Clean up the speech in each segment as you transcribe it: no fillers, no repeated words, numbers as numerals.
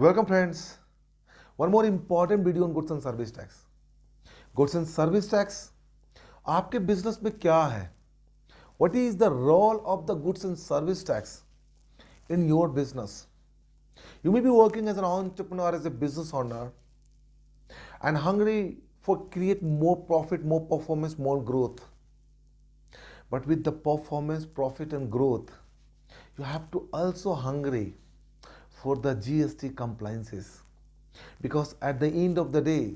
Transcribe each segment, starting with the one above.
Welcome friends. One more important video on goods and service tax. Goods and service tax आपके business में क्या है? What is the role of the goods and service tax in your business? You may be working as an entrepreneur, as a business owner, and hungry for create more profit, more performance, more growth. But with the performance, profit, and growth, you have to also hungry for the GST compliances. Because at the end of the day,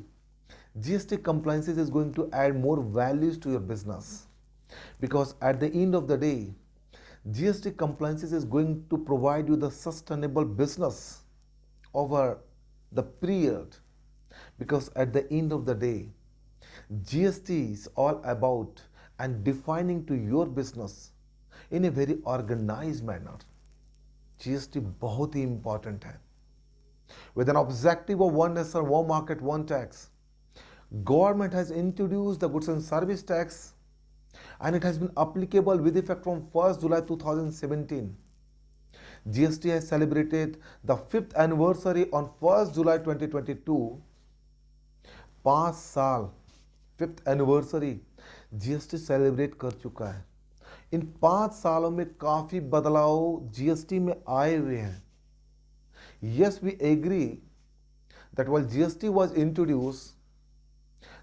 GST compliances is going to add more values to your business. Because at the end of the day, GST compliances is going to provide you the sustainable business over the period. Because at the end of the day, GST is all about and defining to your business in a very organized manner. GST बहुत ही important है. With an objective of one nation, one market, one tax, government has introduced the goods and service tax, and it has been applicable with effect from 1st July 2017. GST has celebrated the 5th anniversary on 1st July 2022. 5 साल 5th anniversary GST celebrate कर चुका है. इन 5 सालों में काफी बदलाव GST में आए हुए हैं. Yes, we agree that while GST was introduced,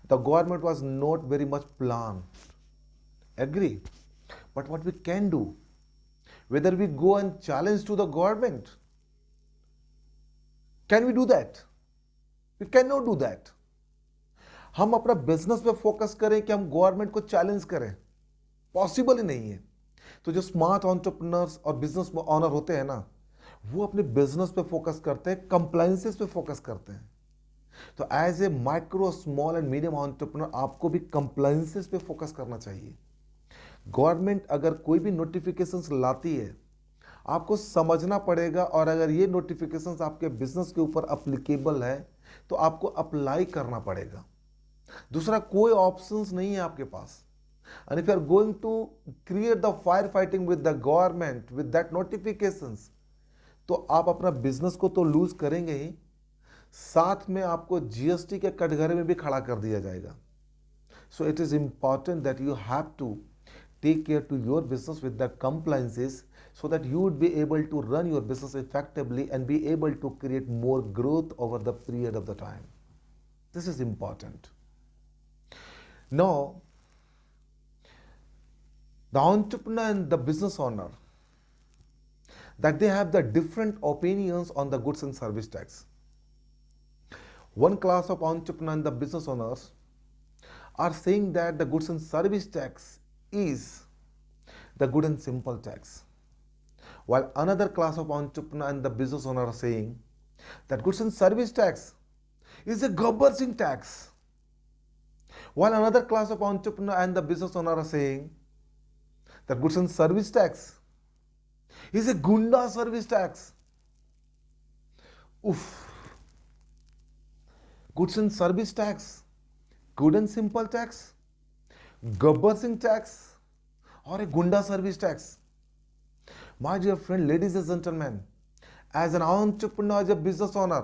the government was not very much planned. Agree. But what we can do, whether we go and challenge to the government, can we do that? We cannot do that. हम अपना business पे focus करें कि हम government को challenge करें, possible ही नहीं है. तो जो स्मार्ट एंटरप्रेन्योर्स और बिजनेस ओनर होते हैं ना, वो अपने बिजनेस पे फोकस करते हैं, कंप्लायंसेस पे फोकस करते हैं. तो as a micro small and medium entrepreneur आपको भी कंप्लायंसेस पे फोकस करना चाहिए. गवर्नमेंट अगर कोई भी नोटिफिकेशंस लाती है, आपको समझना पड़ेगा, और अगर ये नोटिफिकेशंस आपके बिजनेस के ऊपर अप्लीकेबल है तो आपको अप्लाई करना पड़ेगा. दूसरा कोई ऑप्शंस नहीं है आपके पास. And if you are going to create the firefighting with the government with that notifications, तो आप अपना बिजनेस को तो लूज करेंगे ही, साथ में आपको जीएसटी के कटघरे में भी खड़ा कर दिया जाएगा. So it is important that you have to take care to your business with the compliances so that you would be able to run your business effectively and be able to create more growth over the period of the time. This is important. Now, the entrepreneur and the business owner, that they have the different opinions on the goods and service tax. One class of entrepreneur and the business owners are saying that the goods and service tax is the good and simple tax, while another class of entrepreneur and the business owner are saying that goods and service tax is a Gabbar Singh tax, while another class of entrepreneur and the business owner are saying that goods and service tax is a Gunda service tax. Oof. Goods and service tax, good and simple tax, Gabbar Singh tax, or a Gunda service tax. My dear friend, ladies and gentlemen, as an entrepreneur, as a business owner,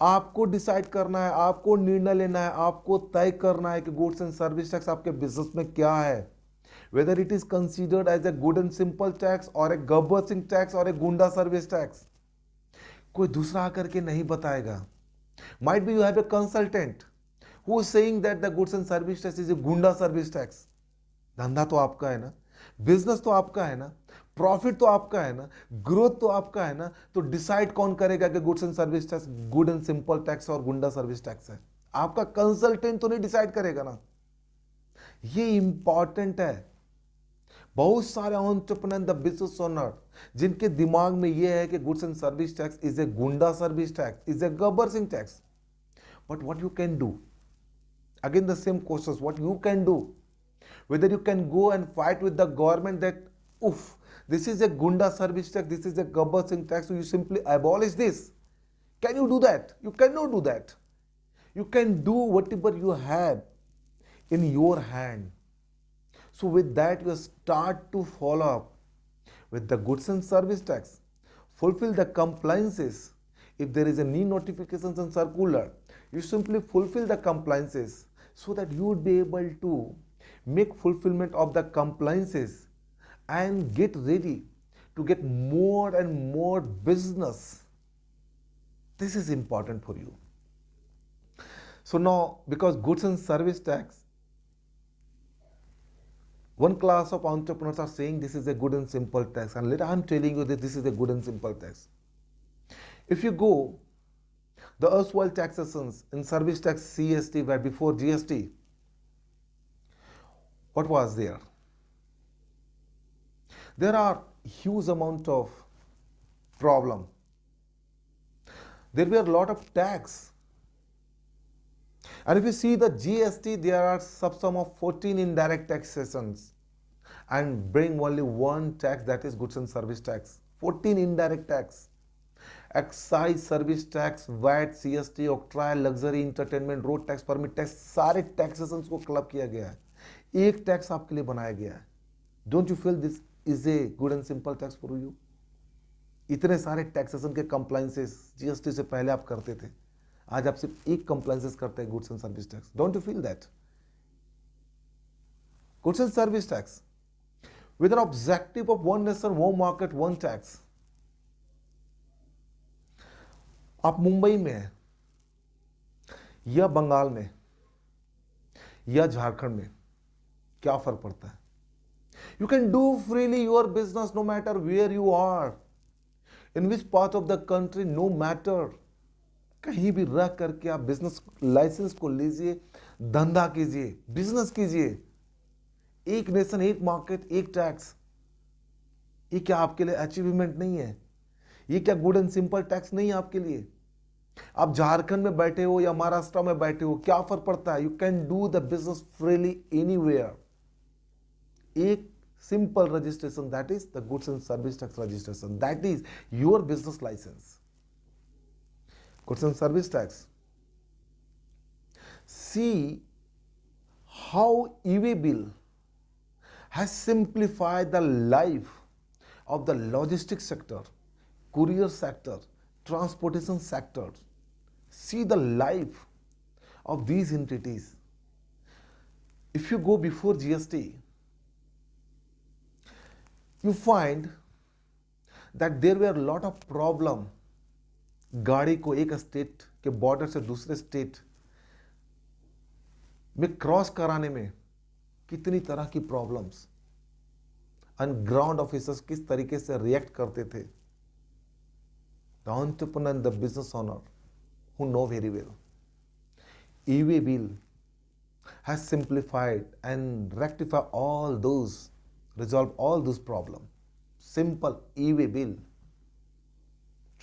आपको decide करना है, आपको निर्णय लेना है, आपको तय करना है कि गुड्स एंड सर्विस टैक्स आपके बिजनेस में क्या है. Whether it is considered as a good and simple tax or a Gabbar Singh tax or a Gunda service tax, कोई दूसरा आकर के नहीं बताएगा. Might be you have a consultant who is saying that the goods and service tax is a Gunda service tax. धंधा तो आपका है ना, बिजनेस तो आपका है ना, प्रॉफिट तो आपका है ना, ग्रोथ तो आपका है ना. तो डिसाइड कौन करेगा कि goods and service tax good and simple tax और गुंडा सर्विस टैक्स है? आपका कंसल्टेंट तो नहीं डिसाइड करेगा ना. ये इंपॉर्टेंट है. बहुत सारे एंटरप्रेन्योर द बिजनेस ओनर जिनके दिमाग में ये है कि goods and service tax is a गुंडा service tax, is a Gabbar Singh tax. But what you can do, again the same questions, what you can do, whether you can go and fight with the government that this is a Gunda service tax, this is a Gabbar Singh tax, so you simply abolish this. Can you do that? You cannot do that. You can do whatever you have in your hand. So with that, you start to follow up with the goods and service tax, fulfill the compliances If there is a new notifications and circular, you simply fulfill the compliances so that you would be able to make fulfillment of the compliances and get ready to get more and more business. This is important for you. So now, because goods and service tax, one class of entrepreneurs are saying this is a good and simple tax, and later I'm telling you that this is a good and simple tax. If you go, the erstwhile taxations in service tax CST were before GST. What was there? There are huge amount of problem. There were a lot of tax. And if you see the GST, there are subsum of 14 indirect taxations and bring only one tax, that is goods and service tax. 14 indirect tax. Excise, service tax, VAT, CST, octroi, luxury, entertainment, road tax, permit tax, सारे taxations को club किया गया है. एक tax आपके लिए बनाया गया है. Don't you feel this is a good and simple tax for you? इतने सारे टैक्सेशन के कंप्लायंसेस जीएसटी से पहले आप करते थे, आज आप सिर्फ एक कंप्लायंसेस करते हैं, goods and service tax. Don't you feel that? Goods and service tax with an objective of one nation, one market, one tax. आप मुंबई में हैं या बंगाल में या झारखंड में, क्या फर्क पड़ता है? You can do freely your business no matter where you are, in which part of the country, no matter. कहीं भी रह करके आप बिजनेस लाइसेंस को लीजिए, धंधा कीजिए, बिजनेस कीजिए. एक नेशन, एक मार्केट, एक टैक्स. ये क्या आपके लिए अचीवमेंट नहीं है? ये क्या गुड एंड सिंपल टैक्स नहीं है आपके लिए? आप झारखंड में बैठे हो या महाराष्ट्र में बैठे हो, क्या फर्क पड़ता है? You can do the business freely anywhere. एक simple registration, that is the goods and service tax registration, that is your business licence. Goods and service tax. See how e-way bill has simplified the life of the logistics sector, courier sector, transportation sector. See the life of these entities. If you go before GST, you find that there were a lot of problem. गाड़ी को एक state के border से दूसरे state में cross कराने में कितनी तरह की प्रॉब्लम्स, एंड ग्राउंड ऑफिसर्स किस तरीके से रिएक्ट करते थे. The entrepreneur and the business owner who know very well. E-way bill has simplified and rectify all those, resolve all those problem. Simple e-way bill.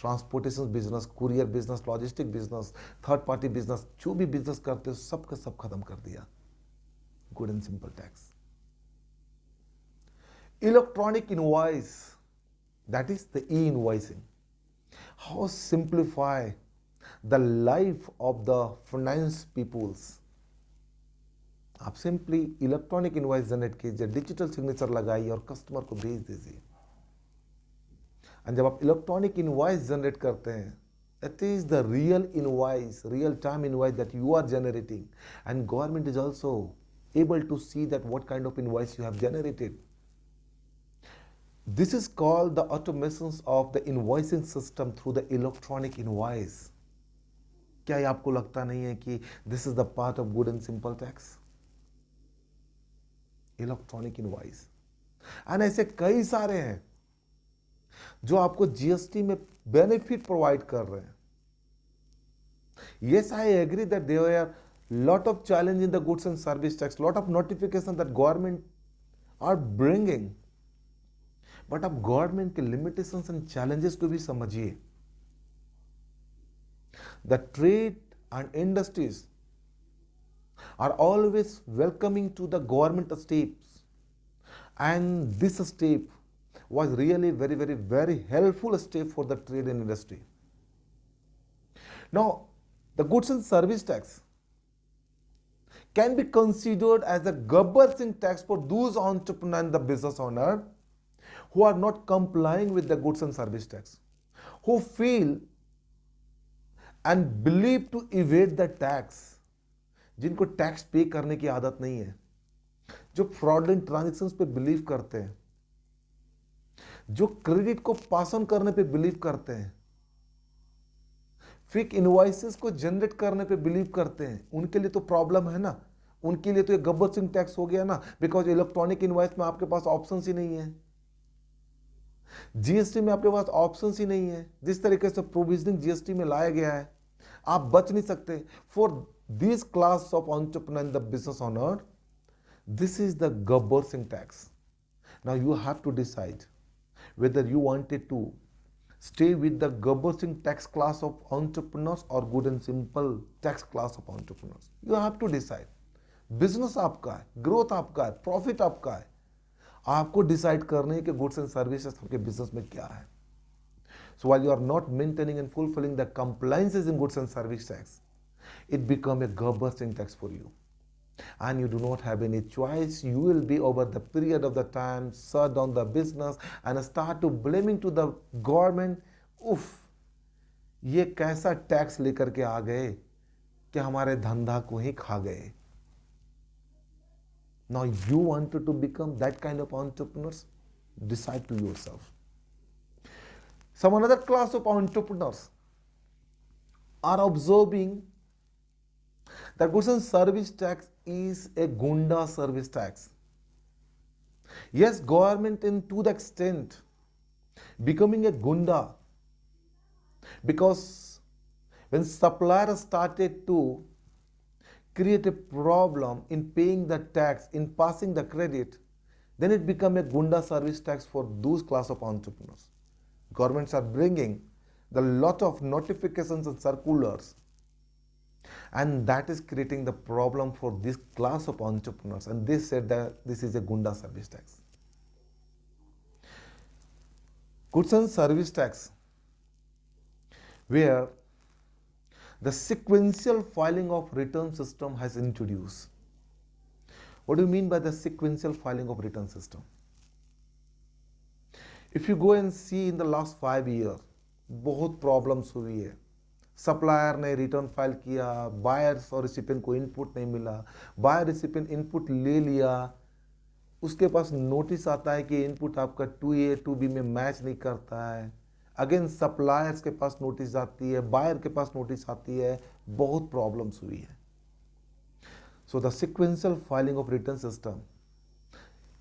Transportation business, courier business, logistic business, third party business, जो भी business करते हो सबका सब खत्म कर दिया. Good and simple tax. Electronic invoice, that is the e-invoicing. How simplify the life of the finance peoples. आप सिंपली इलेक्ट्रॉनिक इनवॉइस जनरेट कीजिए, डिजिटल सिग्नेचर लगाइए और कस्टमर को भेज दीजिए. और जब आप इलेक्ट्रॉनिक इनवॉइस जनरेट करते हैं, it is the real invoice, real time invoice that you are generating, and government is also able to see that what kind of invoice you have generated. This is called the automations of the invoicing system through the electronic invoice. क्या ये आपको लगता नहीं है कि this is the part of good and simple tax? Electronic invoice. And ऐसे कई सारे हैं जो आपको जीएसटी में बेनिफिट प्रोवाइड कर रहे हैं. Yes, I agree that there are lot of challenge in the goods and service tax, lot of notification that government are bringing, but अब government के limitations and challenges को भी समझिए. The trade and industries are always welcoming to the government steps, and this step was really very helpful step for the trade and industry. Now, the goods and service tax can be considered as a Gabbar Singh tax for those entrepreneurs and the business owner who are not complying with the goods and service tax, who feel and believe to evade the tax, जिनको tax pay करने की आदत नहीं है, जो fraudulent transactions पे believe करते हैं, जो क्रेडिट को पास ऑन करने पे बिलीव करते हैं, फेक इनवॉइसेस को जनरेट करने पे बिलीव करते हैं, उनके लिए तो प्रॉब्लम है ना। उनके लिए तो ये गब्बर सिंह टैक्स हो गया ना, बिकॉज इलेक्ट्रॉनिक इनवॉइस में आपके पास ऑप्शन ही नहीं है, जीएसटी में आपके पास ऑप्शन ही नहीं है। जिस तरीके से प्रोविजनिंग जीएसटी में लाया गया है, आप बच नहीं सकते। For this class of entrepreneur in the business honour, this is the Gabbar Singh tax. Now you have to decide whether you wanted to stay with the Gabbar Singh tax class of entrepreneurs or good and simple tax class of entrepreneurs. You have to decide. Business आपका है, growth आपका है, profit आपका है, आपको decide करना है कि गुड्स एंड सर्विसेज आपके बिजनेस में क्या है। So while you are not maintaining and fulfilling the compliances in goods and service tax, it become a Gabbar Singh tax for you. And you do not have any choice. You will be over the period of the time shut down the business and start to blaming to the government. उफ, ये कैसा tax लेकर के आ गए कि हमारे धंधा को ही खा गए। Now you wanted to become that kind of entrepreneurs? Decide to yourself. Some another class of entrepreneurs are observing that goods and service tax is a Gunda service tax. Yes, government in to the extent becoming a Gunda, because when suppliers started to create a problem in paying the tax, in passing the credit, then it became a Gunda service tax for those class of entrepreneurs. Governments are bringing the lot of notifications and circulars, and that is creating the problem for this class of entrepreneurs, and they said that this is a Gunda service tax. Goods and service tax, where the sequential filing of return system has introduced. What do you mean by the sequential filing of return system? If you go and see in the last 5 years, बहुत problems हुई है। Supplier ने return file किया, buyers और recipient को input नहीं मिला, buyer recipient input ले लिया, उसके पास नोटिस आता है कि इनपुट आपका 2A 2B में मैच नहीं करता है। अगेन सप्लायर्स के पास नोटिस आती है, बायर के पास नोटिस आती है, बहुत प्रॉब्लम्स हुई है। So the sequential filing of return system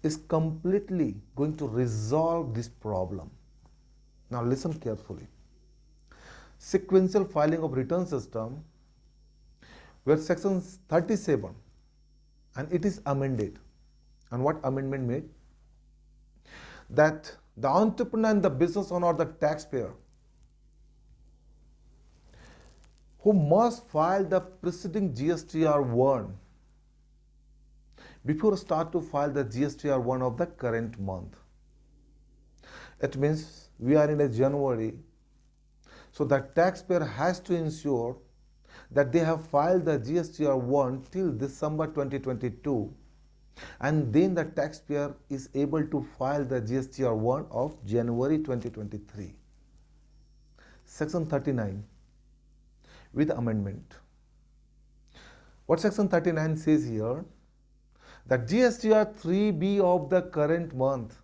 is completely going to resolve this problem. Now listen carefully. Sequential filing of return system, where section 37, and it is amended. And what amendment made? That the entrepreneur and the business owner or the taxpayer who must file the preceding GSTR1 before start to file the GSTR1 of the current month. It means we are in a January, so the taxpayer has to ensure that they have filed the GSTR1 till December 2022, and then the taxpayer is able to file the GSTR1 of January 2023. Section 39 with amendment. What section 39 says here? That GSTR 3B of the current month,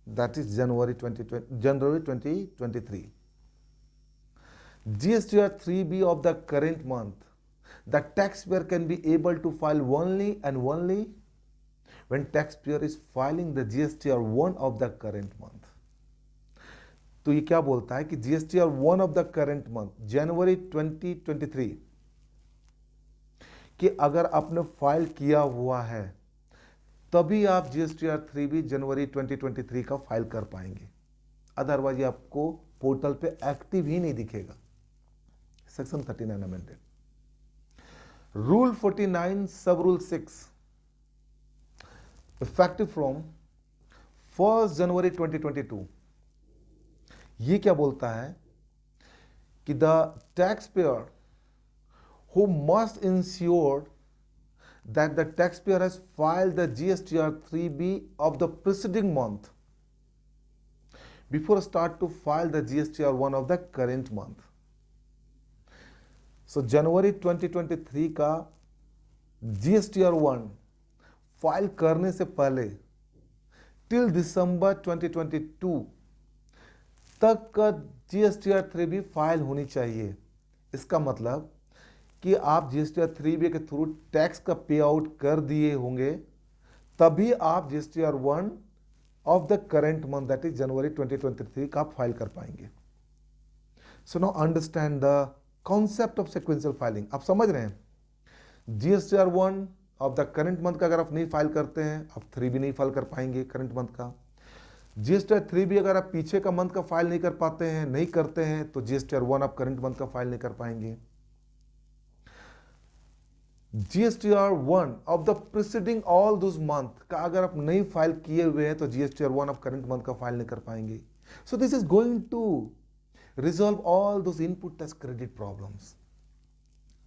that is January 2023. GSTR 3B of the current month, the taxpayer can be able to file only and only when taxpayer is filing the GSTR 1 of the current month. तो ये क्या बोलता है कि GSTR 1 of the current month, January 2023, कि अगर आपने file किया हुआ है तभी आप GSTR 3B जनवरी 2023 का फाइल कर पाएंगे, अदरवाइज आपको पोर्टल पे एक्टिव ही नहीं दिखेगा। Section 39 amended. रूल 49 सब रूल 6 इफेक्टिव फ्रॉम 1 जनवरी 2022। ये क्या बोलता है कि the tax payer who must ensure that the taxpayer has filed the GSTR 3B of the preceding month before start to file the GSTR 1 of the current month. सो जनवरी 2023 का GSTR1 file करने से पहले till दिसंबर 2022 तक का GSTR3 भी file होनी चाहिए। इसका मतलब कि आप GSTR3 के थ्रू टैक्स का पे आउट कर दिए होंगे, तभी आप GSTR1 of the current month that is जनवरी 2023 का आप फाइल कर पाएंगे। So now understand the concept of sequential filing. आप समझ रहे हैं, GSTR1 of the current month का अगर आप नहीं फाइल करते हैं, आप 3 भी नहीं फाइल कर पाएंगे करेंट मंथ का। GSTR3 भी अगर आप पीछे का मंथ का फाइल नहीं कर पाते हैं, नहीं करते हैं, तो GSTR1 आप करंट मंथ का फाइल नहीं कर पाएंगे। GSTR1 of the preceding all those month का अगर आप नहीं फाइल किए हुए हैं, तो GSTR1 आप करंट मंथ का फाइल नहीं कर पाएंगे। So this is going to resolve all those input tax credit problems.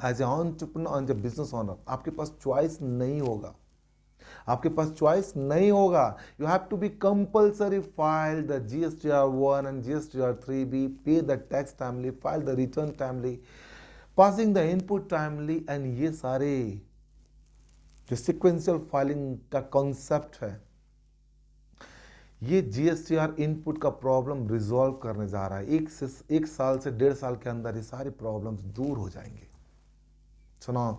As a entrepreneur, as a business owner, आपके पास चॉइस नहीं होगा, आपके पास चॉइस नहीं होगा। You have to be compulsory file the GSTR1 and GSTR3 B, pay the tax timely, file the return timely, passing the input timely. And ये सारे जो सिक्वेंशियल फाइलिंग का कॉन्सेप्ट है, ये GSTR इनपुट का प्रॉब्लम रिजॉल्व करने जा रहा है। एक साल से 1.5 साल के अंदर ये सारे प्रॉब्लम्स दूर हो जाएंगे। So now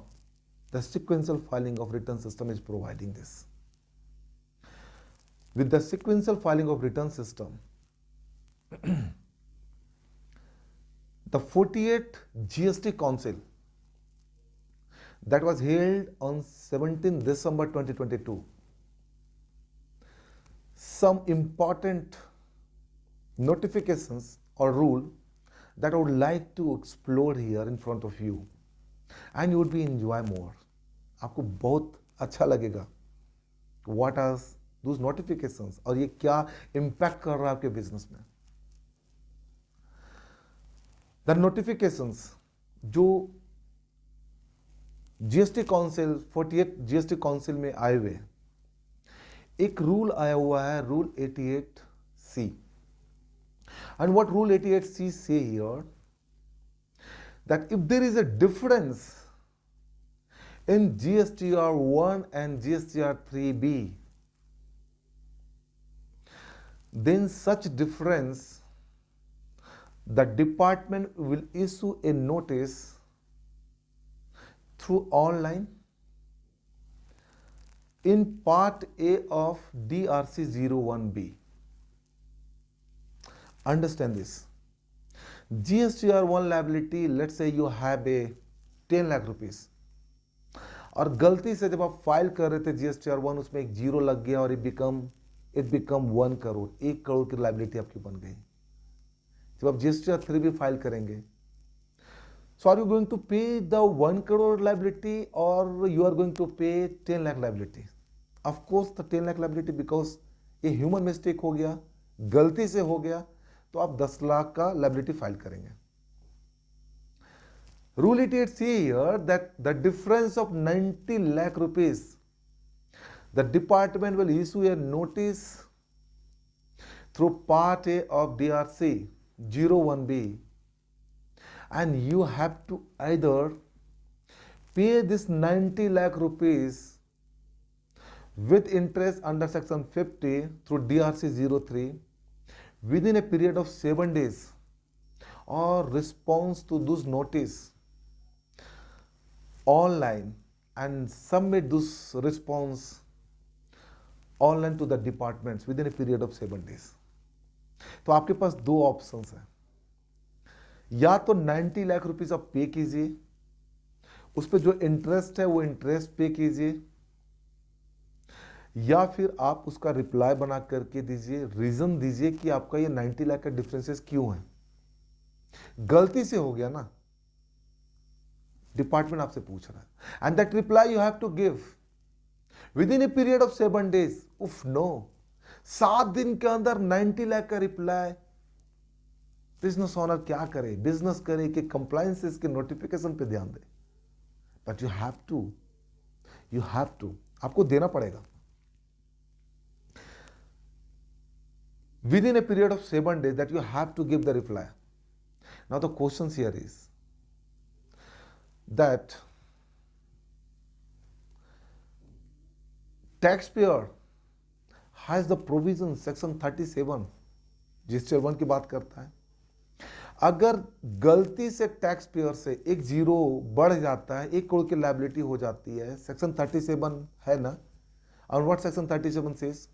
the sequential filing of return system is providing this. With the sequential filing of return system, the 48th GST Council that was held on 17 December 2022, some important notifications or rule that I would like to explore here in front of you, and you would be enjoy more. आपको बहुत अच्छा लगेगा what are those notifications, और ये क्या impact कर रहा है आपके बिजनेस में। द नोटिफिकेशंस जो GST काउंसिल 48 GST काउंसिल में आए हुए, एक रूल आया हुआ है, rule 88C। And what rule 88C says here, that if there is a difference in GSTR1 and GSTR3B, then such difference, the department will issue a notice through online in part A of DRC 01B. Understand this. GSTR1 liability, let's say you have a 10 lakh rupees, और गलती से जब आप file कर रहे थे GSTR1, उसमें एक जीरो लग गया और इट बिकम 1 करोड़, 1 करोड़ की लाइबिलिटी आपकी बन गई। जब आप GSTR3 भी फाइल करेंगे, सो आर यू गोइंग टू पे द 1 करोड़ लाइबिलिटी और यू आर गोइंग टू पे 10 lakh liability? Of course the 10 lakh liability, because ये ह्यूमन मिस्टेक हो गया, गलती से हो गया, तो आप 10 लाख का लाइबिलिटी फाइल करेंगे। Rule 88 say here that the difference of 90 lakh rupees, the department will issue a notice through part A of DRC 01B, and you have to either pay this 90 lakh rupees with interest under section 50 through DRC 03 within a period of 7 days, or response to this notice online and submit this response online to the departments within a period of 7 days. तो आपके पास 2 options हैं, या तो 90 lakh rupees आप पे कीजिए, उस पर जो इंटरेस्ट है वो इंटरेस्ट पे कीजिए, या फिर आप उसका रिप्लाई बना करके दीजिए, रीजन दीजिए कि आपका ये 90 लाख का डिफरेंसेस क्यों है, गलती से हो गया ना, डिपार्टमेंट आपसे पूछ रहा है, and that reply you have to give within a period of 7 days। उफ नो, 7 दिन के अंदर 90 लाख का रिप्लाई। बिजनेस ओनर क्या करे, बिजनेस करे कि कंप्लायंसेस के नोटिफिकेशन पे ध्यान दे, बट यू हैव टू आपको देना पड़ेगा within a period of 7 days, that you have to give the reply. Now the question here is, that taxpayer has the provision section 37 GST 1 की बात करता है। अगर गलती से टैक्स पेयर से एक जीरो बढ़ जाता है, 1 करोड़ की लायबिलिटी हो जाती है, सेक्शन 37 है ना। और व्हाट सेक्शन 37 सेज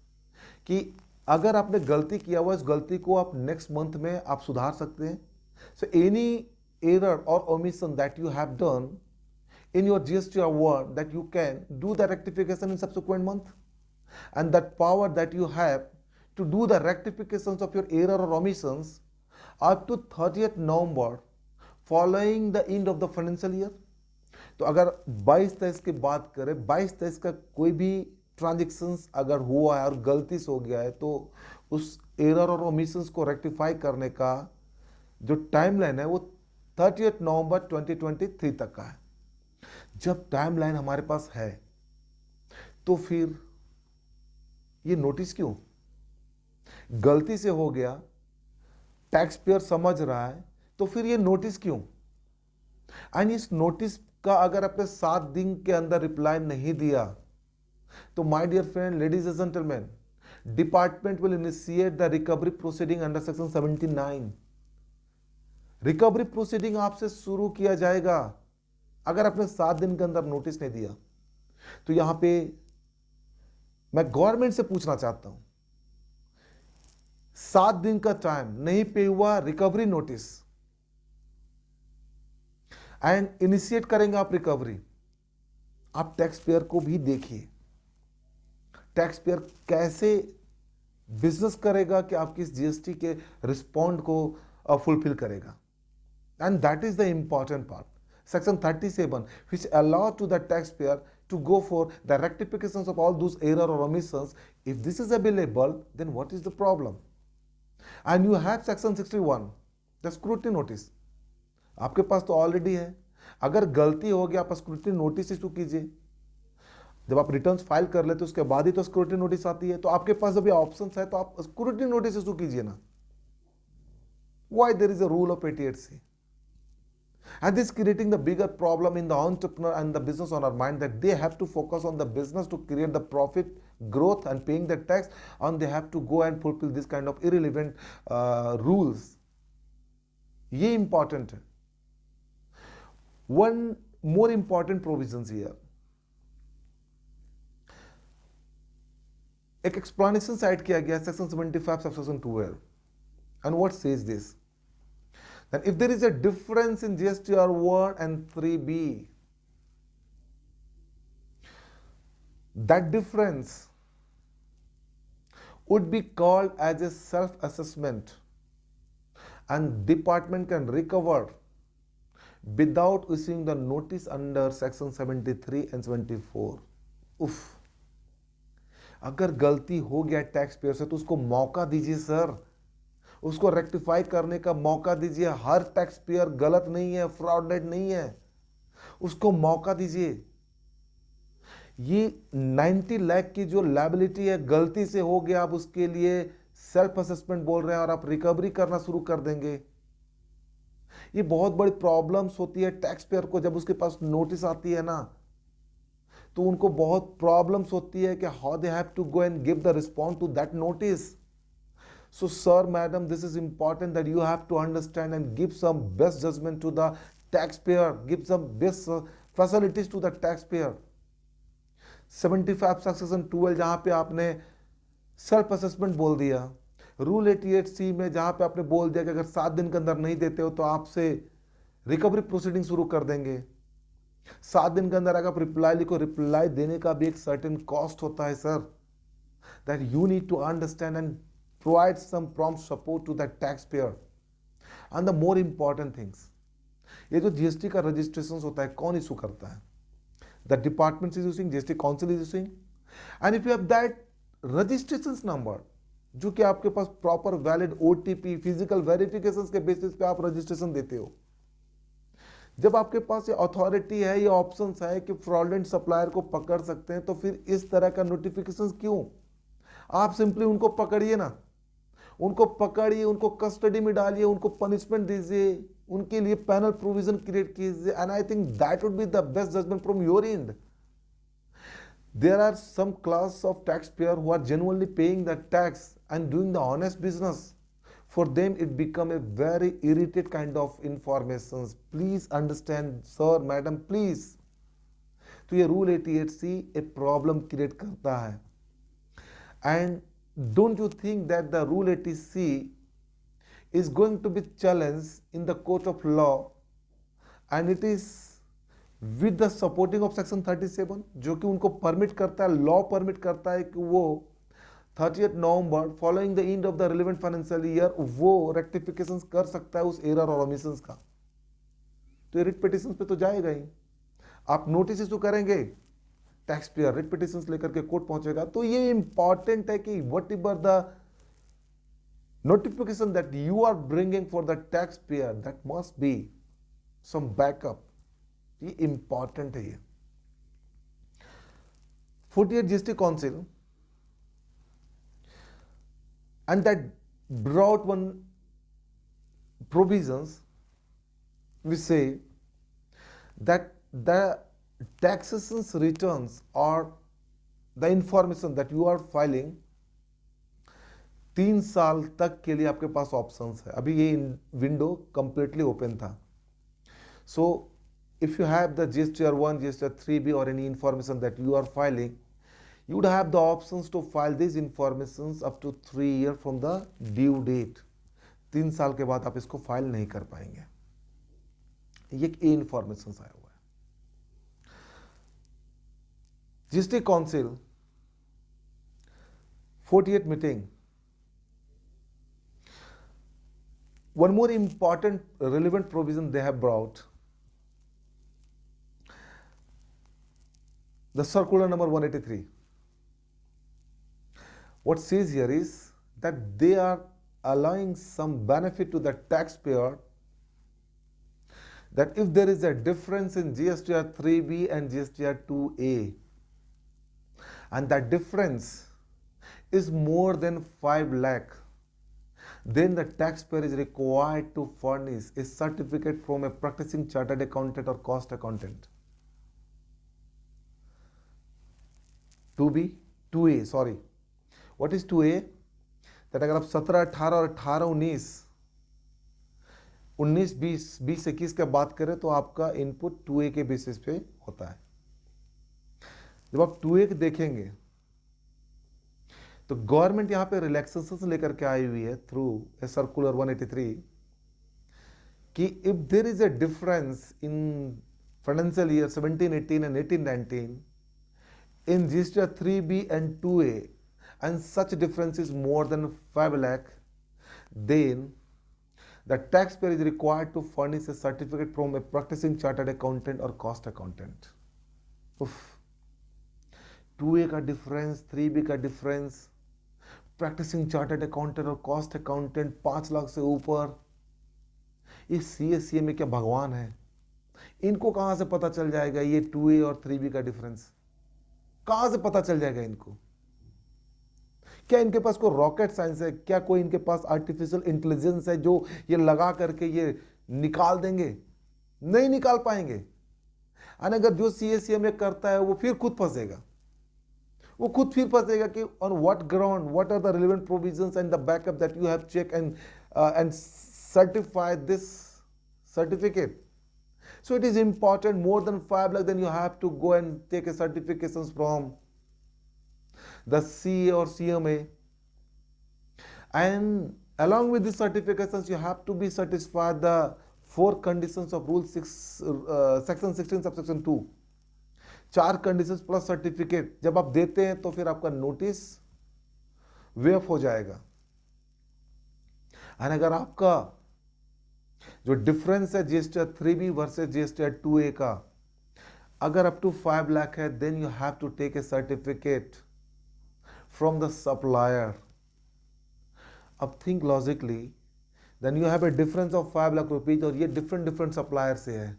कि अगर आपने गलती किया हुआ, इस गलती को आप नेक्स्ट मंथ में आप सुधार सकते हैं। सो एनी एरर और omission that you have done in your GST award, that you can do the rectification in subsequent month, and that power that you have to do the rectifications of your error or omissions up to 30th November following the end of the financial year। तो अगर 22-23 की बात करें, 22-23 का कोई भी transactions अगर हुआ है और गलती से हो गया है, तो उस एरर और ओमिशंस को रेक्टिफाई करने का जो टाइमलाइन है वो 30th नवंबर 2023 तक का है। जब टाइमलाइन हमारे पास है तो फिर ये नोटिस क्यों? गलती से हो गया, टैक्स पेयर समझ रहा है, तो फिर ये नोटिस क्यों? एंड इस नोटिस का अगर आपने 7 दिन के अंदर रिप्लाई नहीं दिया तो my dear friend, ladies and gentleman, department will initiate the recovery proceeding under section 79। Recovery proceeding आपसे शुरू किया जाएगा अगर आपने 7 दिन के अंदर नोटिस नहीं दिया। तो यहां पे मैं गवर्नमेंट से पूछना चाहता हूं, 7 दिन का टाइम नहीं पे हुआ, रिकवरी नोटिस, एंड इनिशिएट करेंगे आप रिकवरी। आप टैक्स पेयर को भी देखिए, टैक्स पेयर कैसे बिजनेस करेगा कि आपकी इस जीएसटी के रिस्पॉन्ड को फुलफिल करेगा। And that is the important part, Section 37, which allow to the taxpayer to go for the rectifications of all those error or omissions. If this is available, then what is the problem? And you have Section 61, the scrutiny notice. आपके पास तो already है। अगर गलती होगी आप scrutiny notice issue कीजिए। जब आप रिटर्न्स फाइल कर लेते उसके बाद ही तो स्क्रूटनी नोटिस आती है। तो आपके पास जब ये ऑप्शंस है तो आप स्क्रूटनी नोटिस इशू कीजिए ना। Why there is a rule of 88C? And this creating the bigger problem in the entrepreneur and the business owner mind, that they have to focus on the business to create the profit growth and paying the tax, and they have to go and fulfill this kind of irrelevant rules. ये important है। One more important provisions here, एक explanation side किया गया section 75 subsection 12, and what says this? That if there is a difference in GSTR 1 and 3B, that difference would be called as a self-assessment, and department can recover without issuing the notice under section 73 and 74. उफ, अगर गलती हो गया tax payer से तो उसको मौका दीजिए सर, उसको रेक्टिफाई करने का मौका दीजिए। हर टैक्स पेयर गलत नहीं है, फ्रॉडेड नहीं है, उसको मौका दीजिए। ये 90 लाख की जो लायबिलिटी है, गलती से हो गया, आप उसके लिए सेल्फ असेसमेंट बोल रहे हैं और आप रिकवरी करना शुरू कर देंगे। ये बहुत बड़ी प्रॉब्लम्स होती है टैक्स पेयर को जब उसके पास नोटिस आती है ना, तो उनको बहुत प्रॉब्लम्स होती है कि how they have to go and give the response to that notice. So sir, madam, this is important that you have to understand and give some best judgment to the taxpayer, give some best facilities to the taxpayer। 75 section 12 जहां पे आपने self assessment बोल दिया, rule 88C में जहां पे आपने बोल दिया कि अगर 7 दिन के अंदर नहीं देते हो तो आपसे रिकवरी प्रोसीडिंग शुरू कर देंगे। 7 दिन के अंदर अगर आप रिप्लाई लिखो, रिप्लाई देने का भी एक सर्टेन कॉस्ट होता है sir, that you need to understand and provide some prompt support to the taxpayer। and the more important things, ये जो जीएसटी का रजिस्ट्रेशन होता है कौन इशू करता है? The department is using, GST council is using, and if you have that registration number जो कि आपके पास proper valid OTP physical verification के बेसिस पे आप रजिस्ट्रेशन देते हो, जब आपके पास ये अथॉरिटी है, ये ऑप्शन है कि फ्रॉडलेंट सप्लायर को पकड़ सकते हैं, तो फिर इस तरह का नोटिफिकेशन क्यों? आप सिंपली उनको पकड़िए ना, उनको पकड़िए, उनको कस्टडी में डालिए, उनको पनिशमेंट दीजिए, उनके लिए पैनल प्रोविजन क्रिएट कीजिए, and I think that would be the best judgment from your end. There are some class of taxpayer who are genuinely paying the tax and doing the honest business. For them, it become a very irritated kind of information. Please understand, sir, madam, please. तो ये rule 88C एक problem create करता है. And don't you think that the rule 80C is going to be challenged in the court of law, and it is with the supporting of section 37, जो कि उनको permit करता है, law permit करता है कि वो 30 नवंबर following the end of the relevant financial year वो रेक्टिफिकेशन कर सकता है उस एरर और ओमिशंस का. तो ये रिट पिटिशन पे तो जाएगा ही. आप नोटिस इशू करेंगे, टैक्स पेयर रिट पिटिशन लेकर के कोर्ट पहुंचेगा. तो ये इंपॉर्टेंट है कि what ever the notification that you are bringing for the taxpayer, that must be some backup. ये इंपॉर्टेंट है. ये 48 GST Council and that brought one provisions which say that the taxation returns or the information that you are filing 3 साल तक के लिए आपके पास options है. अभी ये विंडो कंप्लीटली ओपन था. सो if you have the GSTR 1, GSTR 3B or any information that you are filing, you would have the options to file these informations up to 3 years from the due date. 3 साल के बाद आप इसको file नहीं कर पाएंगे. ये information आया हुआ है. GST Council 48 meeting. One more important relevant provision they have brought. The circular number 183. What says here is that they are allowing some benefit to the taxpayer, that if there is a difference in GSTR 3B and GSTR 2A, and that difference is more than 5 lakh, then the taxpayer is required to furnish a certificate from a practicing chartered accountant or cost accountant. 2B, 2A, sorry. What is 2A? That अगर आप 17, 18 और 18, 19, 19, 20, 20, 21 का बात करें तो आपका input 2A के basis पे होता है. जब आप 2A देखेंगे तो गवर्नमेंट यहां पे रिलैक्सेशन लेकर के आई हुई है थ्रू ए सर्कुलर 183 कि if there is a difference in financial year 17-18 and 18-19 in GSTR 3B and 2A, and such difference is more than 5 lakh, then the taxpayer is required to furnish a certificate from a practicing chartered accountant or cost accountant. Oof. 2A का difference, 3B का difference, practising chartered accountant और cost accountant 5 lakh से ऊपर. ये CA में क्या भगवान है? इनको कहां से पता चल जाएगा ये 2A और 3B का डिफरेंस? कहां से पता चल जाएगा इनको? क्या इनके पास कोई रॉकेट साइंस है? क्या कोई इनके पास आर्टिफिशियल इंटेलिजेंस है जो ये लगा करके ये निकाल देंगे? नहीं निकाल पाएंगे. और अगर जो CA में करता है वो फिर खुद फंसेगा. वो खुद फिर फंसेगा कि on what ground, what are the relevant provisions and the backup that you have checked and certify this certificate. So it is important, more than 5 lakh, then you have to go and take a certifications from the CA or CMA. And along with these certifications, you have to be satisfied the 4 conditions of Rule 6, Section 16, Subsection 2. 4 conditions plus certificate जब आप देते हैं तो फिर आपका notice wave हो जाएगा. और अगर आपका जो डिफरेंस है GSTR 3B versus GSTR 2A का अगर अप टू 5 लाख है, then you have to take a certificate from the supplier. अब think logically, then you have a difference of 5 lakh rupees और ये डिफरेंट सप्लायर से है.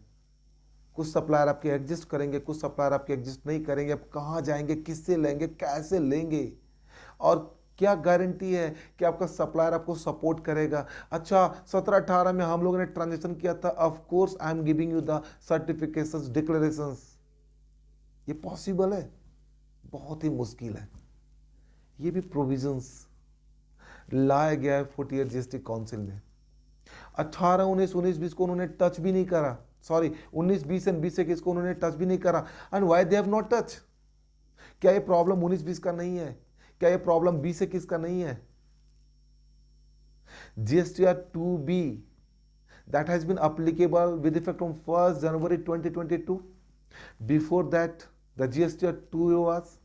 कुछ सप्लायर आपके एग्जिस्ट करेंगे, कुछ सप्लायर आपके एग्जिस्ट नहीं करेंगे. आप कहाँ जाएंगे, किससे लेंगे, कैसे लेंगे, और क्या गारंटी है कि आपका सप्लायर आपको सपोर्ट करेगा? अच्छा, 17-18 में हम लोगों ने ट्रांजेक्शन किया था, of course I am giving you the certifications, declarations. ये पॉसिबल है? बहुत ही मुश्किल है। ये भी प्रोविजंस लाया गया है 48 जीएसटी काउंसिल में। 18, 19, 20 को उन्होंने टच भी नहीं करा। सॉरी, 19, 20 एंड 20 को उन्होंने टच भी नहीं करा। And why they have not touch? क्या ये प्रॉब्लम 19-20 का नहीं है? क्या ये प्रॉब्लम 20-21 का नहीं है? GSTR 2B that has been applicable with effect from 1st January 2022. Before that, the GSTR 2A was,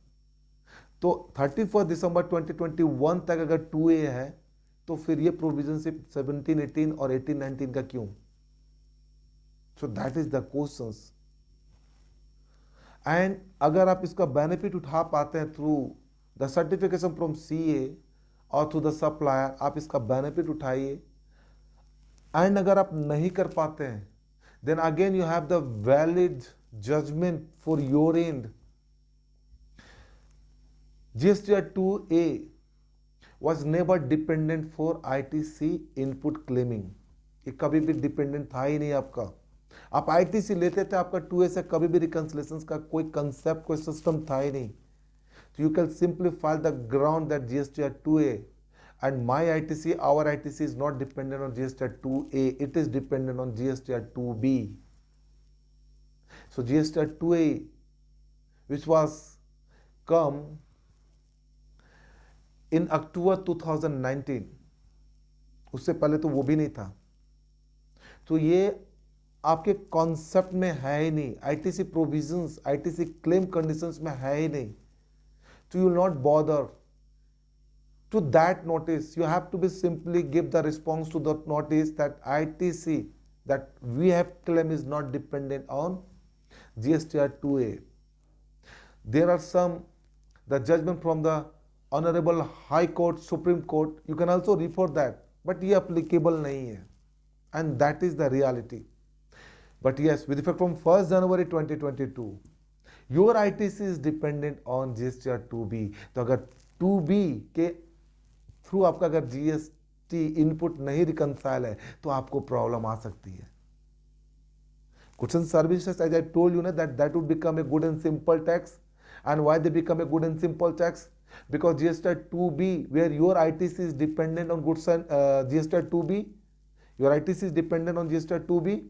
तो 31 दिसंबर 2021 तक अगर 2A है तो फिर ये प्रोविजन सिर्फ 17-18 और 18-19 का क्यों? So that is the questions. And अगर आप इसका बेनिफिट उठा पाते हैं through the certification from CA और थ्रू द सप्लायर, आप इसका बेनिफिट उठाइए। एंड अगर आप नहीं कर पाते हैं, then again you have the valid judgment for your end. GSTR 2A was never dependent for ITC input claiming. ये कभी भी डिपेंडेंट था ही नहीं आपका। आप ITC लेते थे, आपका 2A से कभी भी रिकंसिलेशन का कोई कंसेप्ट, कोई सिस्टम था ही नहीं। तो you can simply file the ground that GSTR 2A and my ITC, our ITC is not dependent on GSTR 2A, it is dependent on GSTR 2B. So GSTR 2A, which was come इन अक्टूबर 2019, उससे पहले तो वो भी नहीं था। तो ये आपके कॉन्सेप्ट में है ही नहीं, ITC provisions, ITC claim conditions में है ही नहीं। तो you will not bother to that notice. You have to be simply give the response to the notice that ITC that we have claim is not dependent on GSTR 2A. There are some the judgment from the Honorable High Court, Supreme Court. You can also refer that, but ये applicable नहीं है, and that is the reality. But yes, with effect from 1st January 2022, your ITC is dependent on GSTR 2B. तो अगर 2B के through आपका अगर GST input नहीं reconcile है तो आपको प्रॉब्लम आ सकती है। Goods and services, as I told you, that would become a good and simple tax. And why they become a good and simple tax? Because GST 2B, where your ITC is dependent on goods and GST 2B, your ITC is dependent on GST 2B,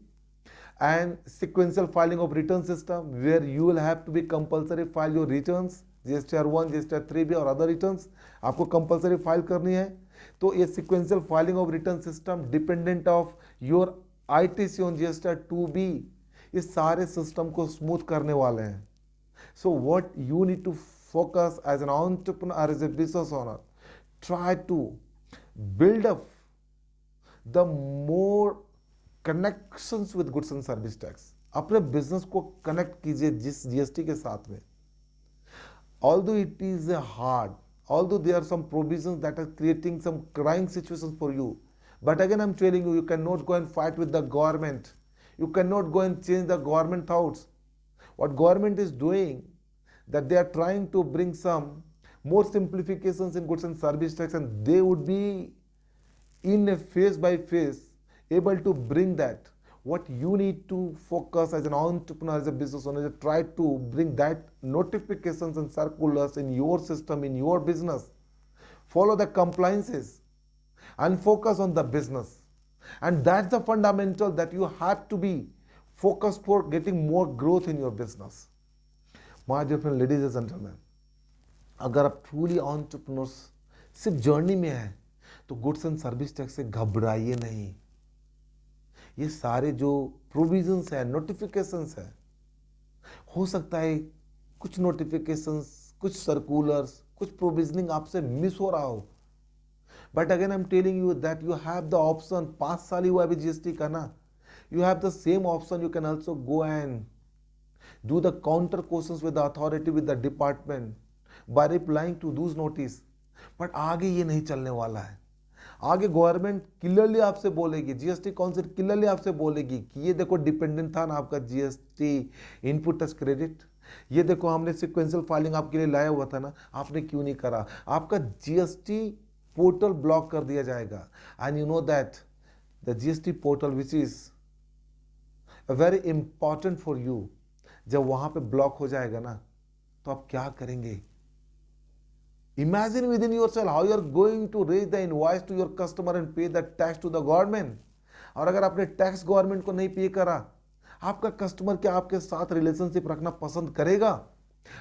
and sequential filing of return system, where you will have to be compulsory file your returns, GSTR 1, GSTR 3B और other returns आपको compulsory file करनी है। तो ये sequential filing of return system dependent of your ITC on GSTR 2B, ये सारे system को smooth करने वाले हैं। So what you need to focus as an entrepreneur, as a business owner, try to build up the more connections with goods and service tax. अपने business को connect कीजिए जिस जीएसटी के साथ में। Although it is hard, although there are some provisions that are creating some crying situations for you, but again I'm telling you, you cannot go and fight with the government. You cannot go and change the government thoughts. What government is doing, that they are trying to bring some more simplifications in goods and service tax, and they would be in a phase by phase able to bring that. What you need to focus as an entrepreneur, as a business owner, is try to bring that notifications and circulars in your system, in your business. Follow the compliances and focus on the business. And that's the fundamental that you have to be focused for getting more growth in your business. My dear friend, ladies and gentlemen, अगर आप truly entrepreneurs सिर्फ journey में हैं तो goods and service tax से घबराइए नहीं। ये सारे जो प्रोविजंस है, नोटिफिकेशंस है, हो सकता है कुछ नोटिफिकेशंस, कुछ सर्कुलर्स, कुछ प्रोविजनिंग आपसे मिस हो रहा हो, but again I am telling you that you have the option. 5 साल ही हुआ अभी जीएसटी का ना, you have the same option. You can also go and do the counter questions with the authority, with the department, by replying to those notice. But आगे ये नहीं चलने वाला है। आगे गवर्नमेंट क्लियरली आपसे बोलेगी, जीएसटी काउंसिल क्लियरली आपसे बोलेगी कि ये देखो डिपेंडेंट था ना आपका जीएसटी इनपुट टैक्स क्रेडिट, ये देखो हमने सिक्वेंशियल फाइलिंग आपके लिए लाया हुआ था ना, आपने क्यों नहीं करा? आपका जीएसटी पोर्टल ब्लॉक कर दिया जाएगा। And you know that the GST portal which is very important for you, जब वहां पे ब्लॉक हो जाएगा ना, तो आप क्या करेंगे? Imagine within yourself how you are going to raise the invoice to your customer and pay the tax to the government. और अगर आपने टैक्स गवर्नमेंट को नहीं पे करा, आपका कस्टमर क्या आपके साथ रिलेशनशिप रखना पसंद करेगा?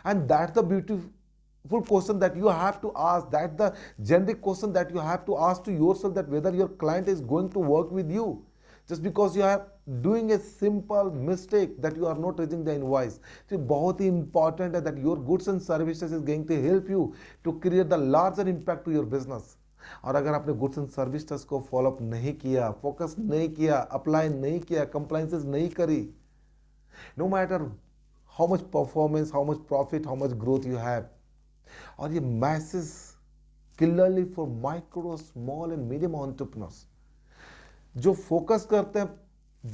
And that's the beautiful question that you have to ask, that the generic question that you have to ask to yourself, that whether your client is going to work with you just because you are doing a simple mistake that you are not raising the invoice. So बहुत ही important है that your goods and services is going to help you to create the larger impact to your business. और अगर आपने goods and services को follow up नहीं किया, focus नहीं किया, अप्लाई नहीं किया, कंप्लाइंसेस नहीं करी, no matter how much performance, how much profit, how much growth you have, और ये message clearly for micro small and medium entrepreneurs जो फोकस करते हैं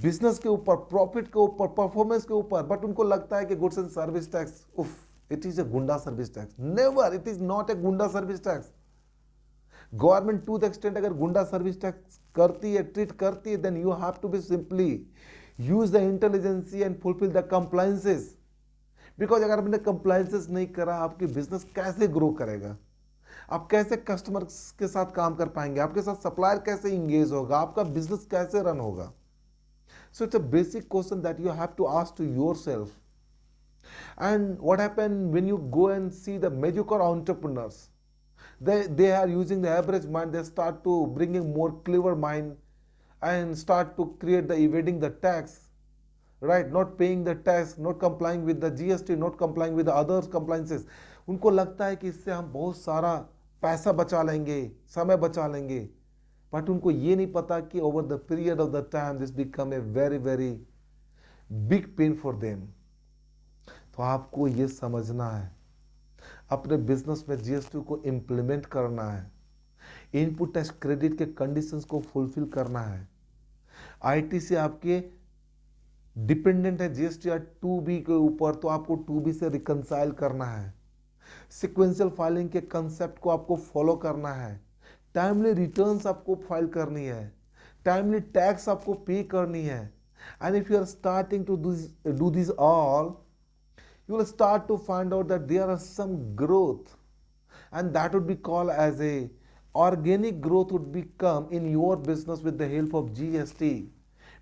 बिजनेस के ऊपर, प्रॉफिट के ऊपर, परफॉर्मेंस के ऊपर, बट उनको लगता है कि गुड्स एंड सर्विस टैक्स, उफ, इट इज ए गुंडा service tax. Never, it is not a गुंडा service tax. Government to the extent अगर गुंडा सर्विस टैक्स करती है, ट्रीट करती है, then you have to be simply use the intelligency and fulfil the compliances. Because अगर आपने कंप्लायंसेस नहीं करा, आपकी बिजनेस कैसे ग्रो करेगा? आप कैसे कस्टमर्स के साथ काम कर पाएंगे? आपके साथ सप्लायर कैसे इंगेज होगा? आपका बिजनेस कैसे रन होगा? So it's a basic question that you have to ask to yourself. And what happened when you go and see the mediocre entrepreneurs? They are using the average mind. They start to bringing more clever mind and start to create the evading the tax, right? Not paying the tax, not complying with the GST, not complying with the other compliances. उनको लगता है कि इससे हम बहुत सारा पैसा बचा लेंगे, समय बचा लेंगे, बट उनको ये नहीं पता कि over the period of the time this become a very very big pain for them. तो आपको ये समझना है, अपने बिजनेस में जीएसटी को इंप्लीमेंट करना है, इनपुट टैक्स क्रेडिट के कंडीशंस को फुलफिल करना है. आईटी से आपके डिपेंडेंट है जीएसटी 2B के ऊपर, तो आपको 2B से रिकंसाइल करना है. सिक्वेंशियल फाइलिंग के कंसेप्ट को आपको फॉलो करना है. टाइमली रिटर्न्स आपको फाइल करनी है, टाइमली टैक्स आपको पे करनी है. And if you are starting to do this all, you will start to find out that there are some growth, and that would be called as a organic growth would become in your business with the help of GST,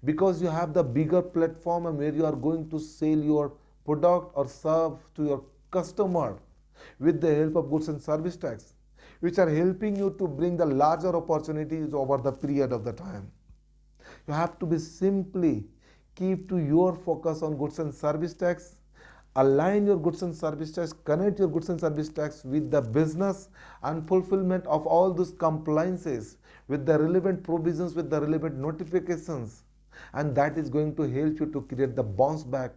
because you have the bigger platform and where you are going to sell your product or serve to your customer with the help of goods and service tax, which are helping you to bring the larger opportunities over the period of the time. You have to be simply keep to your focus on goods and service tax, align your goods and service tax, connect your goods and service tax with the business and fulfillment of all those compliances with the relevant provisions, with the relevant notifications, and that is going to help you to create the bounce back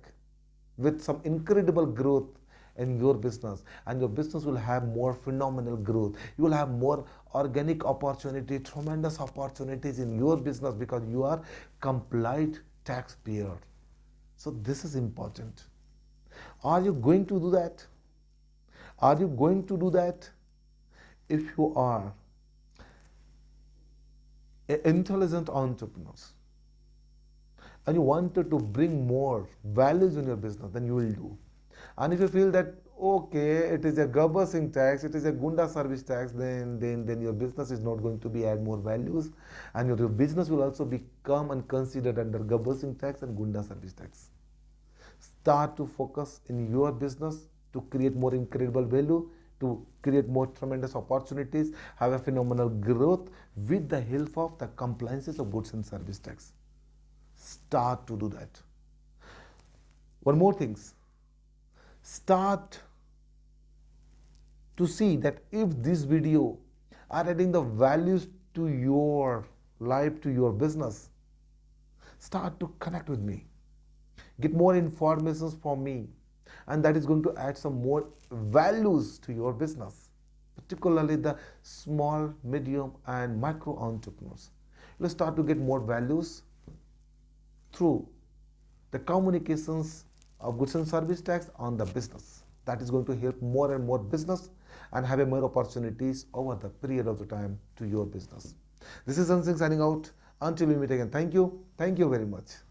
with some incredible growth in your business, and your business will have more phenomenal growth. You will have more organic opportunity, tremendous opportunities in your business because you are compliant taxpayer. So this is important. Are you going to do that? Are you going to do that? If you are an intelligent entrepreneur and you wanted to bring more values in your business, then you will do. And if you feel that, okay, it is a Gabbar Singh tax, it is a Gunda service tax, then your business is not going to be add more values, and your business will also become and considered under Gabbar Singh tax and Gunda service tax. Start to focus in your business to create more incredible value, to create more tremendous opportunities, have a phenomenal growth with the help of the compliances of goods and service tax. Start to do that. One more things. Start to see that if this video are adding the values to your life, to your business, start to connect with me. Get more information from me, and that is going to add some more values to your business, particularly the small, medium and micro entrepreneurs. You'll start to get more values through the communications of goods and service tax on the business. That is going to help more and more business and have a more opportunities over the period of the time to your business. This is Singh signing out. Until we meet again, thank you very much.